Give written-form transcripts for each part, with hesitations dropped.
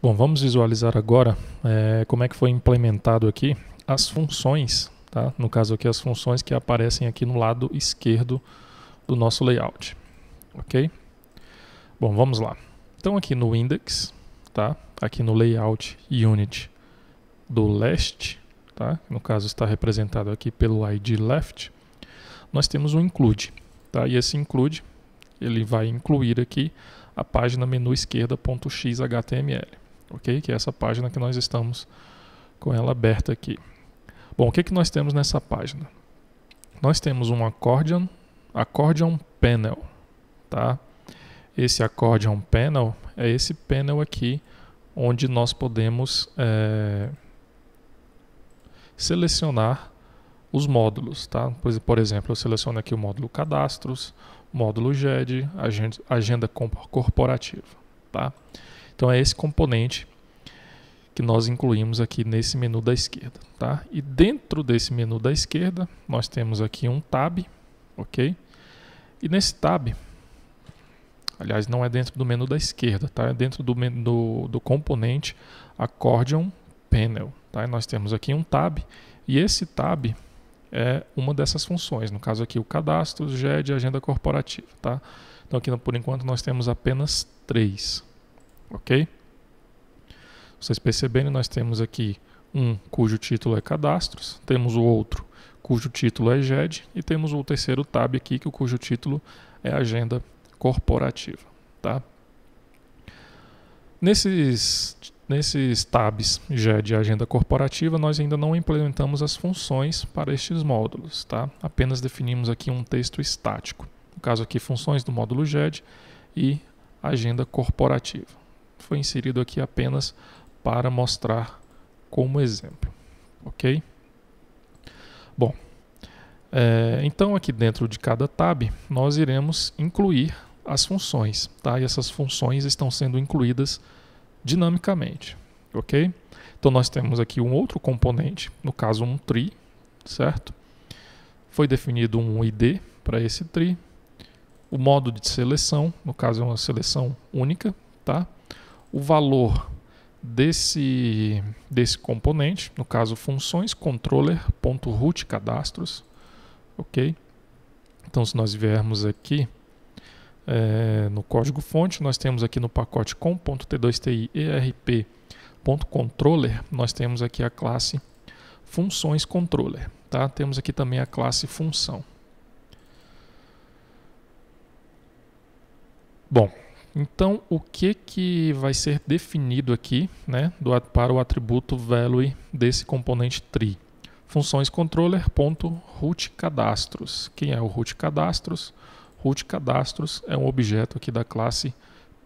Bom, vamos visualizar agora como é que foi implementado aqui as funções, tá? No caso aqui as funções que aparecem aqui no lado esquerdo do nosso layout, ok? Bom, vamos lá. Então aqui no index, tá? Aqui no layout unit do last, tá? No caso está representado aqui pelo ID left, nós temos um include, tá? E esse include, ele vai incluir aqui a página menu esquerda.xhtml, ok? Que é essa página que nós estamos com ela aberta aqui. Bom, o que nós temos nessa página? Nós temos um accordion panel, tá? Esse accordion panel é esse panel aqui onde nós podemos selecionar os módulos, tá? Por exemplo, eu seleciono aqui o módulo cadastros, módulo GED, agenda corporativa, tá? Então é esse componente que nós incluímos aqui nesse menu da esquerda, tá? E dentro desse menu da esquerda, nós temos aqui um tab, ok? E nesse tab, aliás, não é dentro do menu da esquerda, tá? É dentro do componente accordion panel, tá? E nós temos aqui um tab, e esse tab é uma dessas funções, no caso aqui o cadastro, GED e agenda corporativa, tá? Então aqui por enquanto nós temos apenas 3, ok? Vocês perceberem, nós temos aqui um cujo título é cadastros, temos o outro cujo título é GED e temos o terceiro tab aqui cujo título é agenda corporativa, tá? Nesses tabs GED e agenda corporativa, nós ainda não implementamos as funções para estes módulos, tá? Apenas definimos aqui um texto estático. No caso aqui, funções do módulo GED e agenda corporativa. Foi inserido aqui apenas para mostrar como exemplo, ok? Bom, então aqui dentro de cada tab, nós iremos incluir as funções, tá? E essas funções estão sendo incluídas dinamicamente, ok? Então nós temos aqui um outro componente, no caso um tree, certo? Foi definido um ID para esse tree, o modo de seleção, no caso é uma seleção única, tá? O valor desse componente, no caso funções controller.root cadastros, ok? Então se nós viermos aqui no código fonte, nós temos aqui no pacote com.t2ti erp.controller, nós temos aqui a classe funções controller, tá? Temos aqui também a classe função. Bom, então o que vai ser definido aqui, né, para o atributo value desse componente tree? Funções controller.root cadastros. Quem é o root cadastros? Root cadastros é um objeto aqui da classe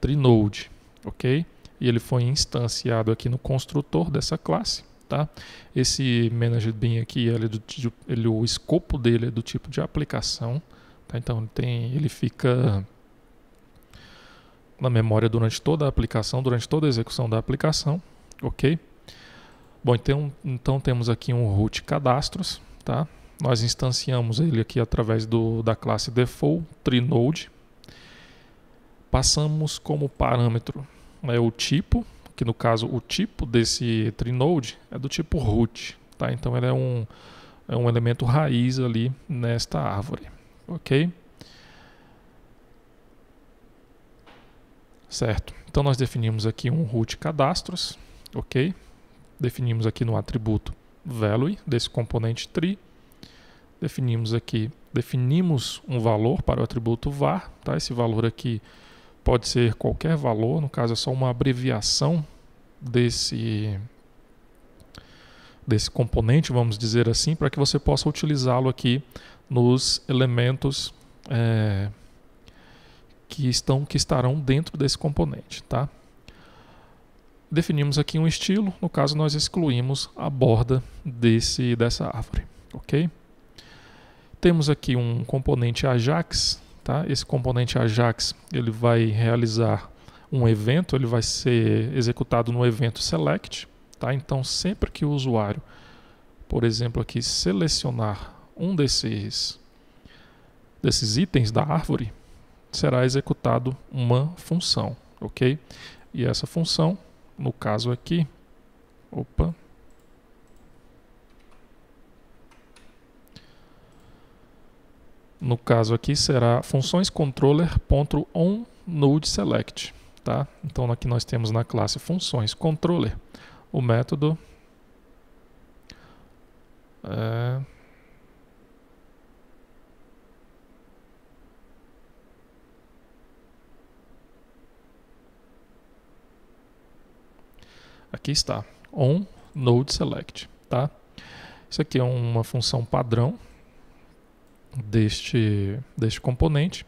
TreeNode, ok? E ele foi instanciado aqui no construtor dessa classe, tá? Esse ManagerBean aqui, o escopo dele é do tipo de aplicação, tá? Então ele fica na memória durante toda a aplicação, durante toda a execução da aplicação, ok? Bom, então temos aqui um root cadastros, tá? Nós instanciamos ele aqui através da classe default TreeNode. Passamos como parâmetro o tipo, que no caso o tipo desse TreeNode é do tipo root, tá? Então ele é um elemento raiz ali nesta árvore, ok? Certo. Então nós definimos aqui um root cadastros, ok? Definimos aqui no atributo value desse componente tree. Definimos um valor para o atributo var, tá? Esse valor aqui pode ser qualquer valor, no caso é só uma abreviação desse componente, vamos dizer assim, para que você possa utilizá-lo aqui nos elementos que estarão dentro desse componente, tá? Definimos aqui um estilo, no caso nós excluímos a borda dessa árvore, ok? Temos aqui um componente Ajax, tá? Esse componente Ajax ele vai realizar um evento, ele vai ser executado no evento select, tá? Então sempre que o usuário, por exemplo aqui, selecionar um desses itens da árvore, será executado uma função, ok? E essa função no caso aqui, opa, no caso aqui será funções controller.onNodeSelect, tá? Então aqui nós temos na classe funções controller o método aqui está, onNodeSelect, tá? Isso aqui é uma função padrão deste componente.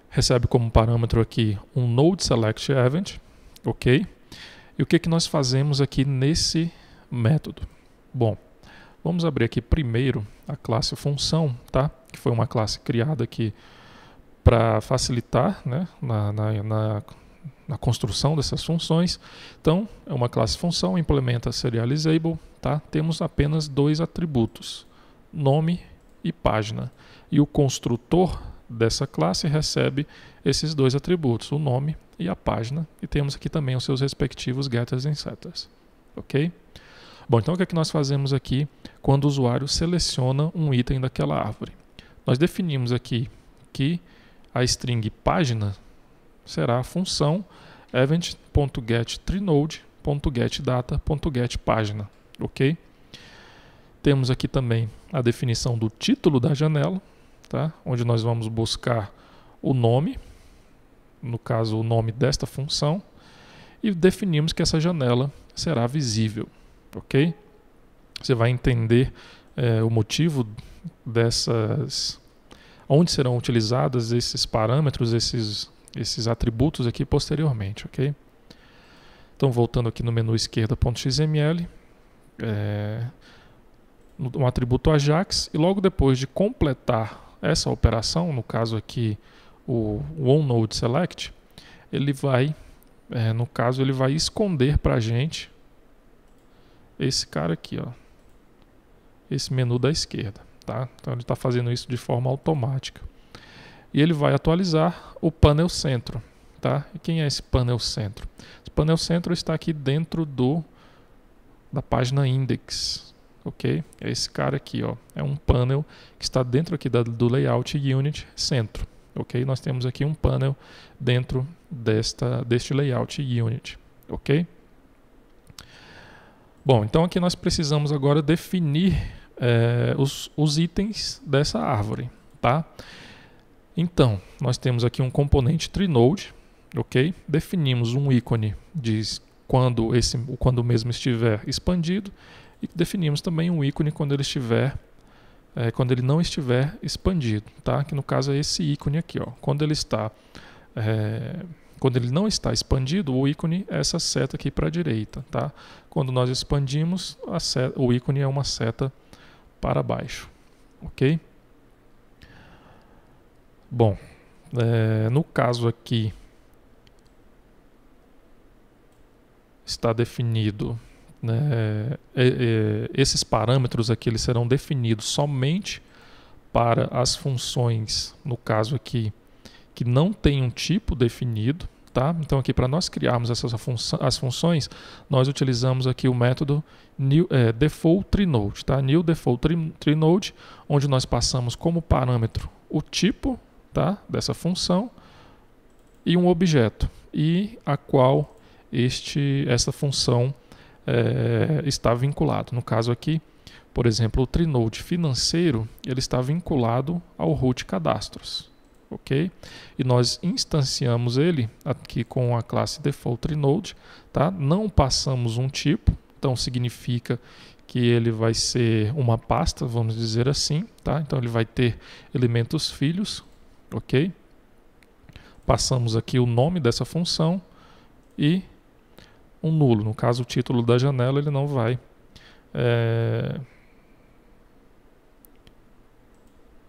Recebe como parâmetro aqui um NodeSelectEvent, ok? E o que nós fazemos aqui nesse método? Bom, vamos abrir aqui primeiro a classe função, tá? Que foi uma classe criada aqui para facilitar, né, na construção dessas funções. Então, é uma classe função, implementa serializable, tá? Temos apenas dois atributos, nome e página. E o construtor dessa classe recebe esses dois atributos, o nome e a página. E temos aqui também os seus respectivos getters e setters. Ok? Bom, então o que é que nós fazemos aqui quando o usuário seleciona um item daquela árvore? Nós definimos aqui que a string página será a função event.getTreeNode.getData.getPágina. Ok? Temos aqui também a definição do título da janela, tá? Onde nós vamos buscar o nome, no caso o nome desta função, e definimos que essa janela será visível, ok? Você vai entender o motivo dessas, onde serão utilizados esses parâmetros, esses atributos aqui posteriormente, ok? Então voltando aqui no menu esquerda.xml, um atributo Ajax, e logo depois de completar essa operação, no caso aqui o onNodeSelect, ele vai, no caso, ele vai esconder para a gente esse cara aqui, ó, esse menu da esquerda, tá? Então ele está fazendo isso de forma automática. E ele vai atualizar o painel centro, tá? E quem é esse painel centro? Esse painel centro está aqui dentro da página index. Ok? É esse cara aqui, ó. É um panel que está dentro aqui do layout unit centro. Ok? Nós temos aqui um panel dentro deste layout unit. Ok? Bom, então aqui nós precisamos agora definir os itens dessa árvore, tá? Então, nós temos aqui um componente TreeNode, ok? Definimos um ícone de quando o mesmo estiver expandido. E definimos também um ícone quando ele não estiver expandido, tá? Que no caso é esse ícone aqui, ó. Quando ele não está expandido, o ícone é essa seta aqui para a direita, tá? Quando nós expandimos, o ícone é uma seta para baixo, ok? Bom, no caso aqui está definido, esses parâmetros aqui eles serão definidos somente para as funções, no caso aqui, que não tem um tipo definido, tá? Então aqui para nós criarmos as funções, nós utilizamos aqui o método defaultTreeNode, tá? NewDefaultTreeNode, onde nós passamos como parâmetro o tipo, tá, dessa função e um objeto, e a qual essa função está vinculado. No caso aqui, por exemplo, o TreeNode financeiro, ele está vinculado ao root cadastros, ok? E nós instanciamos ele aqui com a classe defaultTreeNode, tá? Não passamos um tipo, então significa que ele vai ser uma pasta, vamos dizer assim, tá? Então ele vai ter elementos filhos, ok? Passamos aqui o nome dessa função e um nulo. No caso, o título da janela ele não vai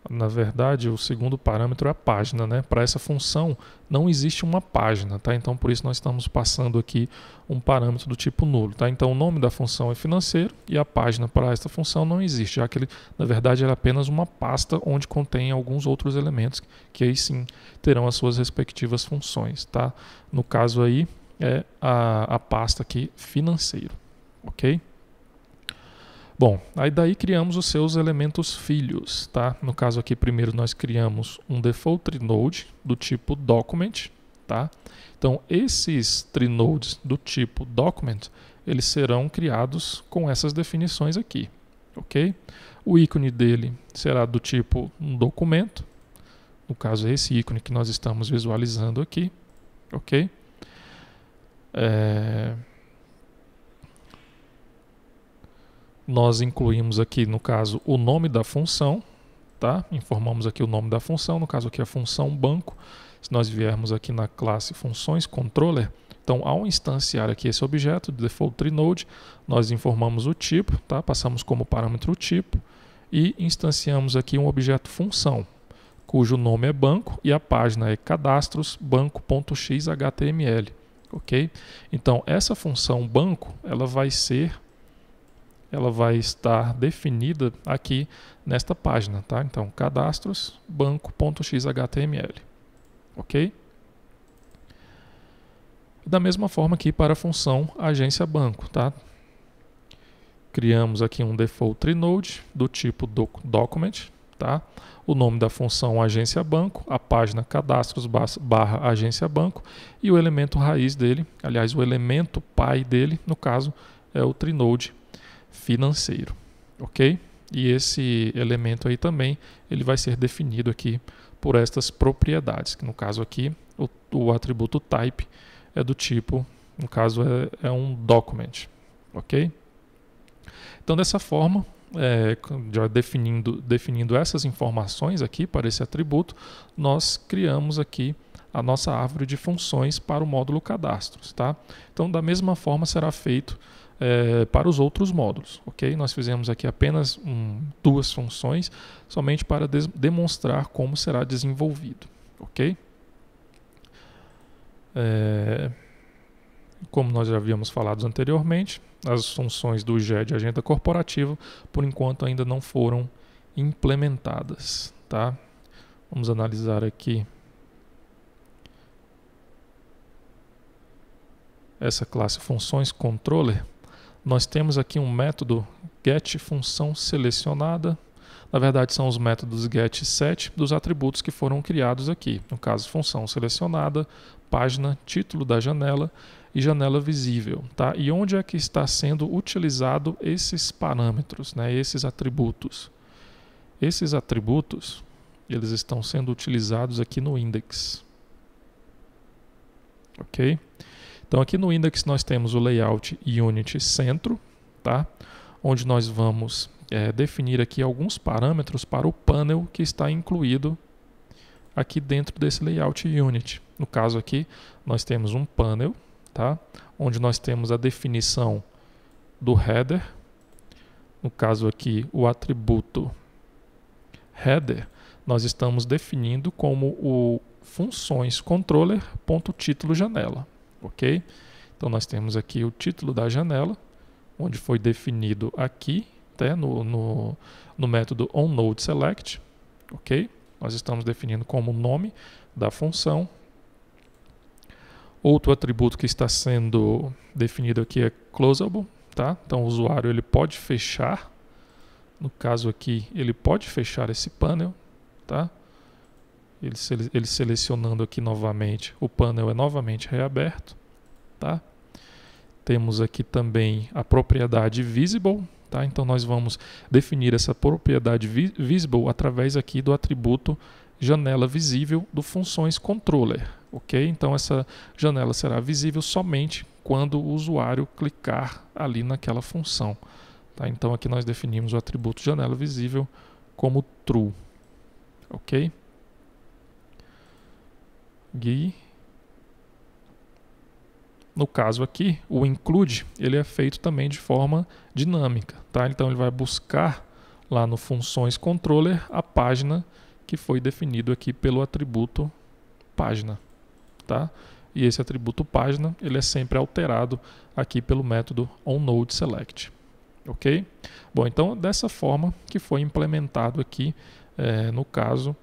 na verdade, o segundo parâmetro é a página, né? Para essa função não existe uma página, tá? Então por isso nós estamos passando aqui um parâmetro do tipo nulo, tá? Então o nome da função é financeiro e a página para esta função não existe, já que ele, na verdade, é apenas uma pasta onde contém alguns outros elementos que aí sim terão as suas respectivas funções, tá? No caso aí, é a pasta aqui financeiro, ok? Bom, aí daí criamos os seus elementos filhos, tá? No caso aqui, primeiro nós criamos um default trinode do tipo document, tá? Então, esses trinodes do tipo document, eles serão criados com essas definições aqui, ok? O ícone dele será do tipo um documento, no caso é esse ícone que nós estamos visualizando aqui, ok? Nós incluímos aqui, no caso, o nome da função, tá? Informamos aqui o nome da função, no caso aqui a função banco. Se nós viermos aqui na classe funções controller, então ao instanciar aqui esse objeto, default trinode, nós informamos o tipo, tá? Passamos como parâmetro o tipo e instanciamos aqui um objeto função, cujo nome é banco e a página é cadastros banco.xhtml, ok? Então essa função banco, ela vai estar definida aqui nesta página, tá? Então, cadastros banco.xhtml, ok? Da mesma forma aqui para a função agência banco, tá? Criamos aqui um default trinode do tipo document, tá? O nome da função agência banco, a página cadastros barra agência banco e o elemento raiz dele, aliás, o elemento pai dele, no caso, é o trinode financeiro, ok? E esse elemento aí também, ele vai ser definido aqui por estas propriedades, que no caso aqui, o atributo type é do tipo, no caso é um document, ok? Então dessa forma, já definindo essas informações aqui para esse atributo, nós criamos aqui a nossa árvore de funções para o módulo cadastros, tá? Então da mesma forma será feito para os outros módulos, ok? Nós fizemos aqui apenas duas funções, somente para demonstrar como será desenvolvido, ok? Como nós já havíamos falado anteriormente, as funções do GE de agenda corporativa, por enquanto ainda não foram implementadas, tá? Vamos analisar aqui essa classe funções controller. Nós temos aqui um método getFunçãoSelecionada. Na verdade, são os métodos getSet dos atributos que foram criados aqui. No caso, função selecionada, página, título da janela e janela visível. Tá? E onde é que está sendo utilizado esses parâmetros, né? Esses atributos? Esses atributos, eles estão sendo utilizados aqui no index. Ok? Então aqui no index nós temos o layout unit centro, tá? Onde nós vamos definir aqui alguns parâmetros para o panel que está incluído aqui dentro desse layout unit. No caso aqui nós temos um panel, tá? Onde nós temos a definição do header. No caso aqui o atributo header nós estamos definindo como o funções controller.título janela. Ok? Então nós temos aqui o título da janela, onde foi definido aqui, no método onNodeSelect, ok? Nós estamos definindo como nome da função. Outro atributo que está sendo definido aqui é closable, tá? Então o usuário ele pode fechar, no caso aqui ele pode fechar esse panel, tá? Ele selecionando aqui novamente, o panel é novamente reaberto, tá? Temos aqui também a propriedade visible, tá? Então nós vamos definir essa propriedade visible através aqui do atributo janela visível do funções controller, ok? Então essa janela será visível somente quando o usuário clicar ali naquela função, tá? Então aqui nós definimos o atributo janela visível como true, ok? No caso aqui, o include ele é feito também de forma dinâmica, tá? Então ele vai buscar lá no funções controller a página que foi definido aqui pelo atributo página, tá? E esse atributo página ele é sempre alterado aqui pelo método onNodeSelect, ok? Bom, então dessa forma que foi implementado aqui no caso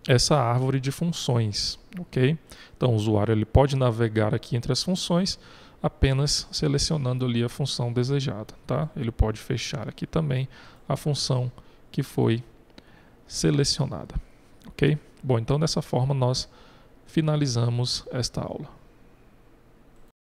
essa árvore de funções, ok? Então o usuário ele pode navegar aqui entre as funções apenas selecionando ali a função desejada, tá? Ele pode fechar aqui também a função que foi selecionada, ok? Bom, então dessa forma nós finalizamos esta aula.